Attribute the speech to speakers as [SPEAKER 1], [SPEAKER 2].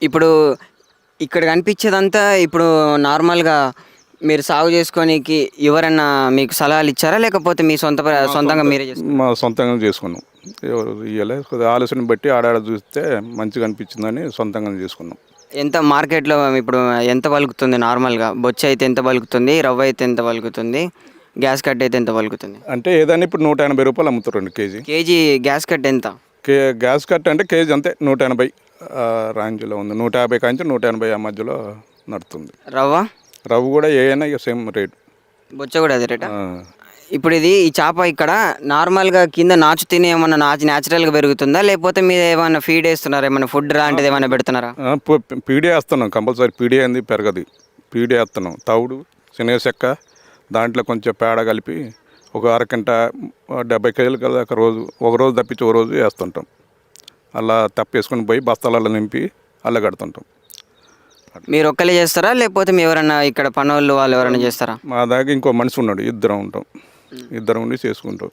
[SPEAKER 1] ఇప్పుడు ఇక్కడ కనిపించేదంతా ఇప్పుడు నార్మల్‌గా మీరు సాగు చేసుకోనీకి ఎవరన్నా మీకు సలహాలు ఇచ్చారా? లేకపోతే మీ సొంతంగా మీరే చేసుకున్నారా?
[SPEAKER 2] మా సొంతంగా చేసుకున్నాం. ఎవరు ఇయ్యలే. కొద్దిగా ఆలోచన బట్టి ఆడాడ చూస్తే మంచిగా అనిపించిందని సొంతంగానే చేసుకున్నాం.
[SPEAKER 1] ఎంత మార్కెట్‌లో ఇప్పుడు ఎంత పలుకుతుంది నార్మల్‌గా? బొచ్చ అయితే ఎంత పలుకుతుంది? రవ్వ అయితే ఎంత పలుకుతుంది? గ్యాస్ కట్ అయితే ఎంత పలుకుతుంది?
[SPEAKER 2] అంటే ఏదైనా ఇప్పుడు రూ. 180 అమ్ముతారండి కేజీ.
[SPEAKER 1] కేజీ గ్యాస్ కట్ ఎంత?
[SPEAKER 2] గ్యాస్ కట్ అంటే కేజీ అంతే 180 రేంజ్‌లో ఉంది. 150 కాంచి 180 ఆ మధ్యలో నడుస్తుంది.
[SPEAKER 1] రవ్వ?
[SPEAKER 2] రవ్వ కూడా ఏయైనా ఇక సేమ్ రేట్.
[SPEAKER 1] బొచ్చ కూడా అదే రేటా? ఇప్పుడు ఈ చేప ఇక్కడ నార్మల్‌గా కింద నాచు తిని ఏమన్నా న్యాచురల్‌గా పెరుగుతుందా? లేకపోతే మీరు ఏమన్నా ఫీడ్ ఏస్తున్నారా? ఏమన్నా ఫుడ్ లాంటిది ఏమన్నా పెడుతున్నారా?
[SPEAKER 2] పీడియా వేస్తున్నాం కంపల్సరీ. పీడియా ఏంది పెరగదు. పీడియా వేస్తున్నాం. తవుడు, శనగ చెక్క, దాంట్లో కొంచెం పేడ కలిపి ఒక అరగంట 70 కేజీలు కదా ఒక రోజు తప్పించి ఒక రోజు వేస్తుంటాం. అలా తప్పేసుకొని పోయి బస్తాలలో నింపి అలా కడుతుంటాం.
[SPEAKER 1] మీరు ఒక్కలే చేస్తారా? లేకపోతే మీ ఎవరన్నా ఇక్కడ పనోళ్ళు వాళ్ళు ఎవరైనా చేస్తారా?
[SPEAKER 2] మా దగ్గర ఇంకో మనిషి ఉన్నాడు. ఇద్దరం ఉంటాం. ఇద్దరం ఉండి చేసుకుంటాం.